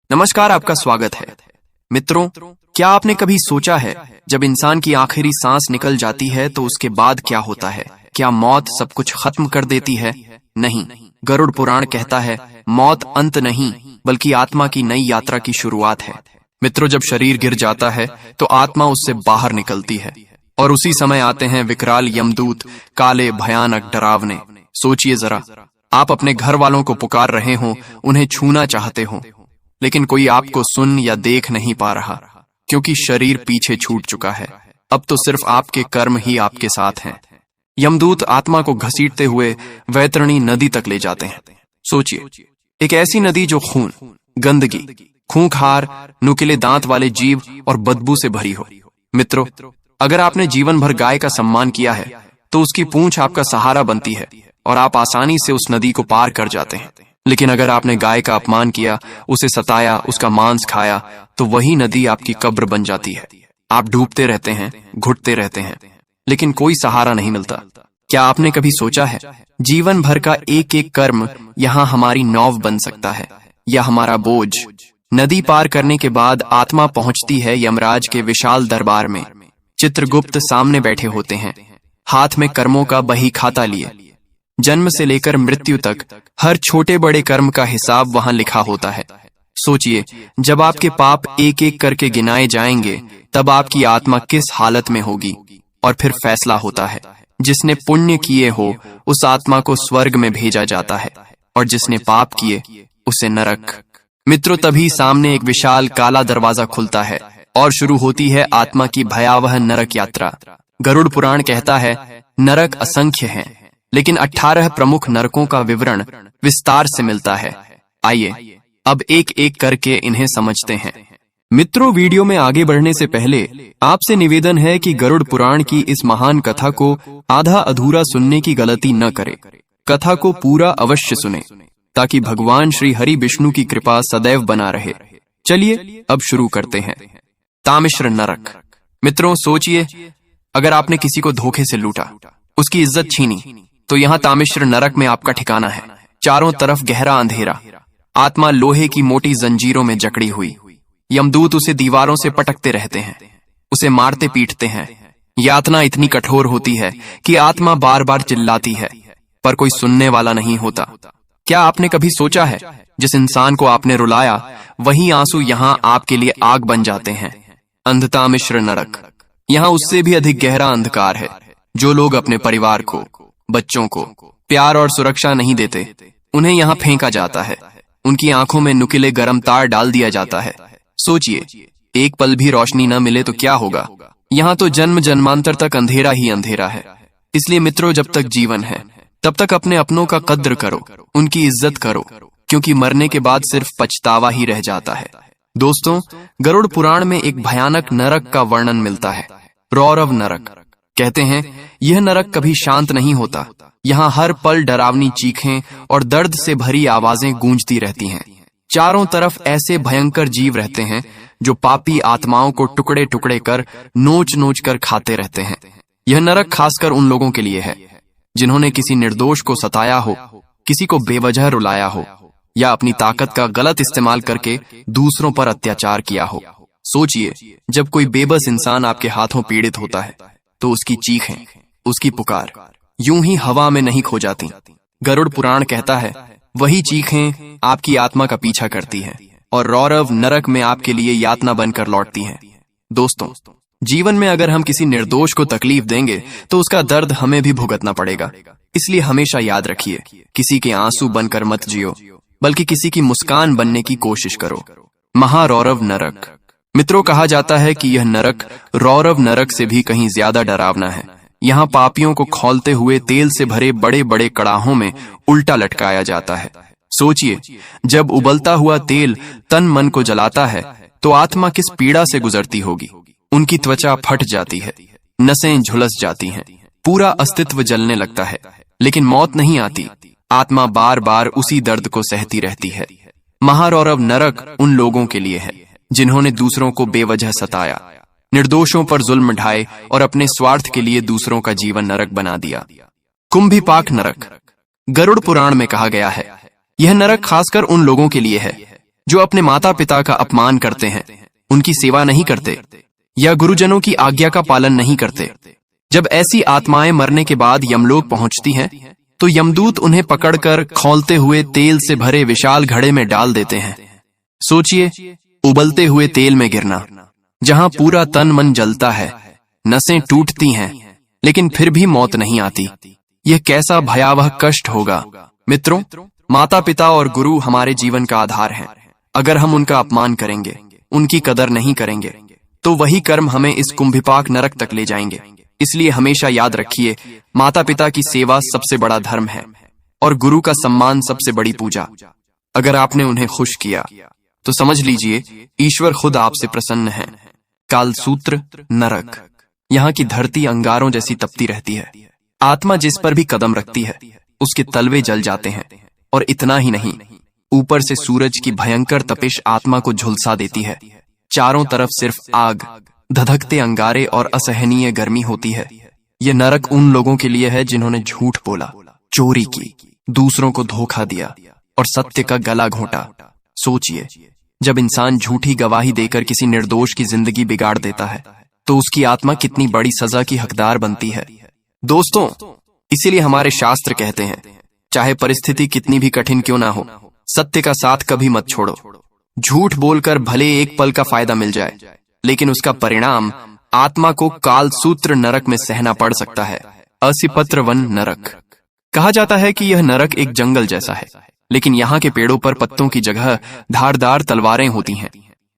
नमस्कार, आपका स्वागत है। मित्रों, क्या आपने कभी सोचा है जब इंसान की आखिरी सांस निकल जाती है तो उसके बाद क्या होता है? क्या मौत सब कुछ खत्म कर देती है? नहीं, गरुड़ पुराण कहता है मौत अंत नहीं बल्कि आत्मा की नई यात्रा की शुरुआत है। मित्रों, जब शरीर गिर जाता है तो आत्मा उससे बाहर निकलती है और उसी समय आते हैं विकराल यमदूत, काले, भयानक, डरावने। सोचिए जरा, आप अपने घर वालों को पुकार रहे हो, उन्हें छूना चाहते हो, लेकिन कोई आपको सुन या देख नहीं पा रहा क्योंकि शरीर पीछे छूट चुका है। अब तो सिर्फ आपके कर्म ही आपके साथ हैं। यमदूत आत्मा को घसीटते हुए वैतरणी नदी तक ले जाते हैं। सोचिए, एक ऐसी नदी जो खून, गंदगी, खूंखार, नुकीले दांत वाले जीव और बदबू से भरी हो। मित्रों, अगर आपने जीवन भर गाय का सम्मान किया है तो उसकी पूंछ आपका सहारा बनती है और आप आसानी से उस नदी को पार कर जाते हैं। लेकिन अगर आपने गाय का अपमान किया, उसे सताया, उसका मांस खाया, तो वही नदी आपकी कब्र बन जाती है। आप डूबते रहते हैं, घुटते रहते हैं, लेकिन कोई सहारा नहीं मिलता। क्या आपने कभी सोचा है, जीवन भर का एक एक कर्म यहाँ हमारी नौव बन सकता है या हमारा बोझ? नदी पार करने के बाद आत्मा पहुंचती है यमराज के विशाल दरबार में। चित्रगुप्त सामने बैठे होते हैं, हाथ में कर्मों का बही खाता लिए। जन्म से लेकर मृत्यु तक हर छोटे बड़े कर्म का हिसाब वहां लिखा होता है। सोचिए, जब आपके पाप एक एक करके गिनाए जाएंगे तब आपकी आत्मा किस हालत में होगी। और फिर फैसला होता है, जिसने पुण्य किए हो उस आत्मा को स्वर्ग में भेजा जाता है और जिसने पाप किए उसे नरक। मित्रों, तभी सामने एक विशाल काला दरवाजा खुलता है और शुरू होती है आत्मा की भयावह नरक यात्रा। गरुड़ पुराण कहता है नरक असंख्य हैं, लेकिन 18 प्रमुख नरकों का विवरण विस्तार से मिलता है। आइए अब एक एक करके इन्हें समझते हैं। मित्रों, वीडियो में आगे बढ़ने से पहले आपसे निवेदन है कि गरुड़ पुराण की इस महान कथा को आधा अधूरा सुनने की गलती न करें। कथा को पूरा अवश्य सुने ताकि भगवान श्री हरि विष्णु की कृपा सदैव बना रहे। चलिए अब शुरू करते हैं। तामिश्र नरक। मित्रों, सोचिए, अगर आपने किसी को धोखे से लूटा, उसकी इज्जत छीनी, तो यहाँ तामिश्र नरक में आपका ठिकाना है। चारों तरफ गहरा अंधेरा, आत्मा लोहे की मोटी जंजीरों में जकड़ी हुई। यमदूत उसे दीवारों से पटकते रहते हैं, उसे मारते पीटते हैं। यातना इतनी कठोर होती है कि आत्मा बार बार चिल्लाती है, पर कोई सुनने वाला नहीं होता। क्या आपने कभी सोचा है, जिस इंसान को आपने रुलाया वही आंसू यहाँ आपके लिए आग बन जाते हैं? अंधतामिश्र नरक। यहाँ उससे भी अधिक गहरा अंधकार है। जो लोग अपने परिवार को, बच्चों को प्यार और सुरक्षा नहीं देते, उन्हें यहाँ फेंका जाता है। उनकी आंखों में नुकीले गर्म तार डाल दिया जाता है। सोचिए, एक पल भी रोशनी न मिले तो क्या होगा? यहाँ तो जन्म जन्मांतर तक अंधेरा ही अंधेरा है। इसलिए मित्रों, जब तक जीवन है तब तक अपने अपनों का कद्र करो, उनकी इज्जत करो, क्योंकि मरने के बाद सिर्फ पछतावा ही रह जाता है। दोस्तों, गरुड़ पुराण में एक भयानक नरक का वर्णन मिलता है, रौरव नरक। कहते हैं यह नरक कभी शांत नहीं होता। यहाँ हर पल डरावनी चीखें और दर्द से भरी आवाजें गूंजती रहती हैं। चारों तरफ ऐसे भयंकर जीव रहते हैं जो पापी आत्माओं को टुकड़े टुकड़े कर नोच नोच कर खाते रहते हैं। यह नरक खासकर उन लोगों के लिए है जिन्होंने किसी निर्दोष को सताया हो, किसी को बेवजह रुलाया हो या अपनी ताकत का गलत इस्तेमाल करके दूसरों पर अत्याचार किया हो। सोचिए, जब कोई बेबस इंसान आपके हाथों पीड़ित होता है तो उसकी चीखें, उसकी पुकार यूं ही हवा में नहीं खो जाती। गरुड़ पुराण कहता है वही चीखें आपकी आत्मा का पीछा करती हैं और रौरव नरक में आपके लिए यातना बनकर लौटती हैं। दोस्तों, जीवन में अगर हम किसी निर्दोष को तकलीफ देंगे तो उसका दर्द हमें भी भुगतना पड़ेगा। इसलिए हमेशा याद रखिए, किसी के आंसू बनकर मत जियो, बल्कि किसी की मुस्कान बनने की कोशिश करो। महारौरव नरक। मित्रों, कहा जाता है कि यह नरक रौरव नरक से भी कहीं ज्यादा डरावना है। यहाँ पापियों को खौलते हुए तेल से भरे बड़े बड़े कड़ाहों में उल्टा लटकाया जाता है। सोचिए, जब उबलता हुआ तेल तन मन को जलाता है तो आत्मा किस पीड़ा से गुजरती होगी। उनकी त्वचा फट जाती है, नसें झुलस जाती हैं, पूरा अस्तित्व जलने लगता है, लेकिन मौत नहीं आती। आत्मा बार बार उसी दर्द को सहती रहती है। महारौरव नरक उन लोगों के लिए है जिन्होंने दूसरों को बेवजह सताया, निर्दोषों पर जुल्म ढाए और अपने स्वार्थ के लिए दूसरों का जीवन नरक बना दिया। कुंभीपाक नरक। गरुड़ पुराण में कहा गया है यह नरक खासकर उन लोगों के लिए है जो अपने माता पिता का अपमान करते हैं, उनकी सेवा नहीं करते या गुरुजनों की आज्ञा का पालन नहीं करते। जब ऐसी आत्माएं मरने के बाद यमलोक पहुंचती हैं, तो यमदूत उन्हें पकड़कर खौलते हुए तेल से भरे विशाल घड़े में डाल देते हैं। सोचिए, उबलते हुए तेल में गिरना, जहां पूरा तन मन जलता है, नसें टूटती हैं, लेकिन फिर भी मौत नहीं आती। यह कैसा भयावह कष्ट होगा। मित्रों, माता पिता और गुरु हमारे जीवन का आधार हैं। अगर हम उनका अपमान करेंगे, उनकी कदर नहीं करेंगे, तो वही कर्म हमें इस कुंभिपाक नरक तक ले जाएंगे। इसलिए हमेशा याद रखिए, माता पिता की सेवा सबसे बड़ा धर्म है और गुरु का सम्मान सबसे बड़ी पूजा। अगर आपने उन्हें खुश किया तो समझ लीजिए ईश्वर खुद आपसे प्रसन्न है। कालसूत्र नरक। यहाँ की धरती अंगारों जैसी तपती रहती है। आत्मा जिस पर भी कदम रखती है, उसके तलवे जल जाते हैं। और इतना ही नहीं, ऊपर से सूरज की भयंकर तपिश आत्मा को झुलसा देती है। चारों तरफ सिर्फ आग, धधकते अंगारे और असहनीय गर्मी होती है। ये नरक उन लोगों के लिए है जिन्होंने झूठ बोला, चोरी की, दूसरों को धोखा दिया और सत्य का गला घोंटा। सोचिए, जब इंसान झूठी गवाही देकर किसी निर्दोष की जिंदगी बिगाड़ देता है, तो उसकी आत्मा कितनी बड़ी सजा की हकदार बनती है। दोस्तों, इसीलिए हमारे शास्त्र कहते हैं, चाहे परिस्थिति कितनी भी कठिन क्यों ना हो, सत्य का साथ कभी मत छोड़ो। झूठ बोलकर भले एक पल का फायदा मिल जाए, लेकिन उसका परिणाम आत्मा को कालसूत्र नरक में सहना पड़ सकता है। असिपत्र वन नरक। कहा जाता है कि यह नरक एक जंगल जैसा है, लेकिन यहाँ के पेड़ों पर पत्तों की जगह धारदार तलवारें होती हैं।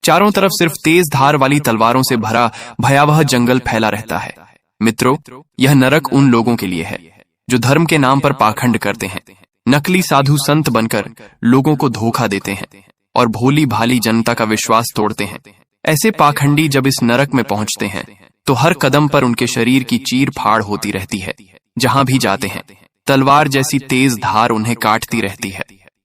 चारों तरफ सिर्फ तेज धार वाली तलवारों से भरा भयावह जंगल फैला रहता है। मित्रों, यह नरक उन लोगों के लिए है जो धर्म के नाम पर पाखंड करते हैं, नकली साधु संत बनकर लोगों को धोखा देते हैं और भोली भाली जनता का विश्वास तोड़ते हैं। ऐसे पाखंडी जब इस नरक में पहुंचते हैं, तो हर कदम पर उनके शरीर की चीर फाड़ होती रहती है। जहां भी जाते हैं, तलवार जैसी तेज धार उन्हें काटती रहती है।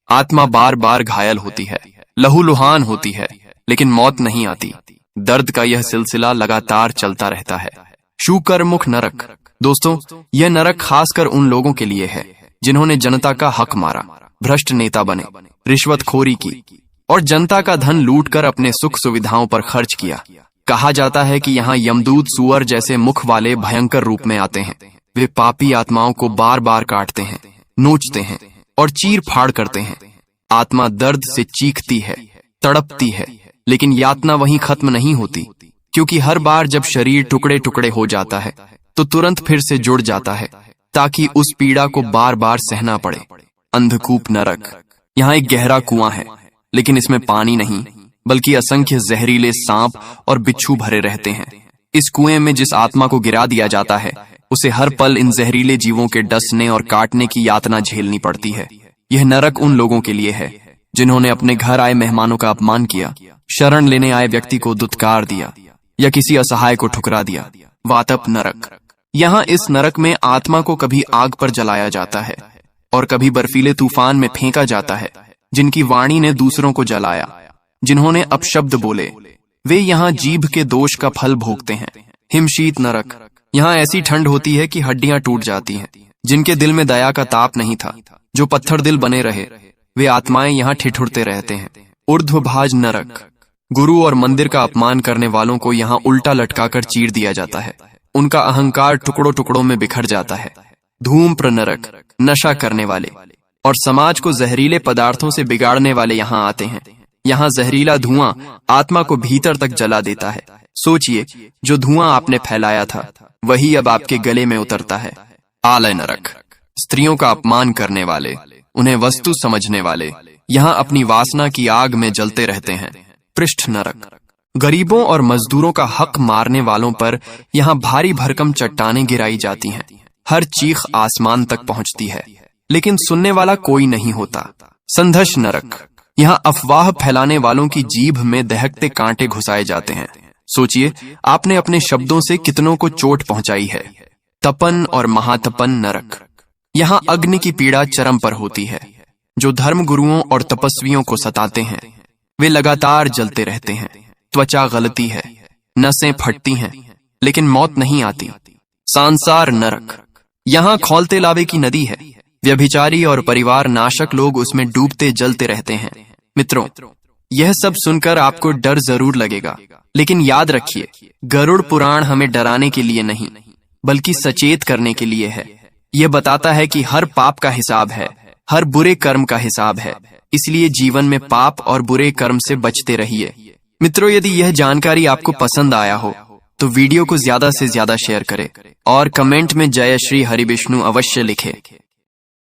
आत्मा बार बार घायल होती है, लहूलुहान होती है, लेकिन मौत नहीं आती। दर्द का यह सिलसिला लगातार चलता रहता है। शूकरमुख नरक। दोस्तों, यह नरक खासकर उन लोगों के लिए है जिन्होंने जनता का हक मारा, भ्रष्ट नेता बने, रिश्वतखोरी की और जनता का धन लूटकर अपने सुख सुविधाओं पर खर्च किया। कहा जाता है कि यहाँ यमदूत सुअर जैसे मुख वाले भयंकर रूप में आते हैं। वे पापी आत्माओं को बार बार काटते हैं, नोचते हैं और चीर फाड़ करते हैं। आत्मा दर्द से चीखती है, तड़पती है, लेकिन यातना वहीं खत्म नहीं होती, क्योंकि हर बार जब शरीर टुकड़े टुकड़े हो जाता है, तो तुरंत फिर से जुड़ जाता है, ताकि उस पीड़ा को बार बार सहना पड़े। अंधकूप नरक। यहाँ एक गहरा कुआं है, लेकिन इसमें पानी नहीं, बल्कि असंख्य जहरीले सांप और बिच्छू भरे रहते हैं। इस कुएं में जिस आत्मा को गिरा दिया जाता है, उसे हर पल इन जहरीले जीवों के डसने और काटने की यातना झेलनी पड़ती है। यह नरक उन लोगों के लिए है जिन्होंने अपने घर आए मेहमानों का अपमान किया, शरण लेने आए व्यक्ति को दुत्कार दिया या किसी असहाय को ठुकरा दिया। वातप नरक। यहाँ इस नरक में आत्मा को कभी आग पर जलाया जाता है और कभी बर्फीले तूफान में फेंका जाता है। जिनकी वाणी ने दूसरों को जलाया, जिन्होंने अपशब्द बोले, वे यहाँ जीभ के दोष का फल भोगते हैं। हिमशीत नरक। यहाँ ऐसी ठंड होती है कि हड्डियां टूट जाती हैं। जिनके दिल में दया का ताप नहीं था, जो पत्थर दिल बने रहे, वे आत्माएं यहाँ ठिठुरते रहते हैं। ऊर्ध्वभाज नरक। गुरु और मंदिर का अपमान करने वालों को यहाँ उल्टा लटकाकर चीर दिया जाता है। उनका अहंकार टुकड़ों टुकड़ों में बिखर जाता है। धूम्र नरक। नशा करने वाले और समाज को जहरीले पदार्थों से बिगाड़ने वाले यहाँ आते हैं। यहाँ जहरीला धुआं आत्मा को भीतर तक जला देता है। सोचिए, जो धुआं आपने फैलाया था, वही अब आपके गले में उतरता है। आलय नरक। स्त्रियों का अपमान करने वाले, उन्हें वस्तु समझने वाले, यहाँ अपनी वासना की आग में जलते रहते हैं। पृष्ठ नरक। गरीबों और मजदूरों का हक मारने वालों पर यहाँ भारी भरकम चट्टानें गिराई जाती हैं। हर चीख आसमान तक पहुंचती है, लेकिन सुनने वाला कोई नहीं होता। संघर्ष नरक। यहाँ अफवाह फैलाने वालों की जीभ में दहकते कांटे घुसाए जाते हैं। सोचिए, आपने अपने शब्दों से कितनों को चोट पहुंचाई है। तपन और महातपन नरक। यहाँ अग्नि की पीड़ा चरम पर होती है। जो धर्म गुरुओं और तपस्वियों को सताते हैं, वे लगातार जलते रहते हैं। त्वचा गलती है, नसें फटती हैं, लेकिन मौत नहीं आती। सांसार नरक। यहाँ खौलते लावे की नदी है। व्यभिचारी और परिवार नाशक लोग उसमें डूबते जलते रहते हैं। मित्रों, यह सब सुनकर आपको डर जरूर लगेगा, लेकिन याद रखिए, गरुड़ पुराण हमें डराने के लिए नहीं, बल्कि सचेत करने के लिए है। यह बताता है कि हर पाप का हिसाब है, हर बुरे कर्म का हिसाब है, इसलिए जीवन में पाप और बुरे कर्म से बचते रहिए। मित्रों, यदि यह जानकारी आपको पसंद आया हो तो वीडियो को ज्यादा से ज्यादा शेयर करें और कमेंट में जय श्री हरि विष्णु अवश्य लिखें।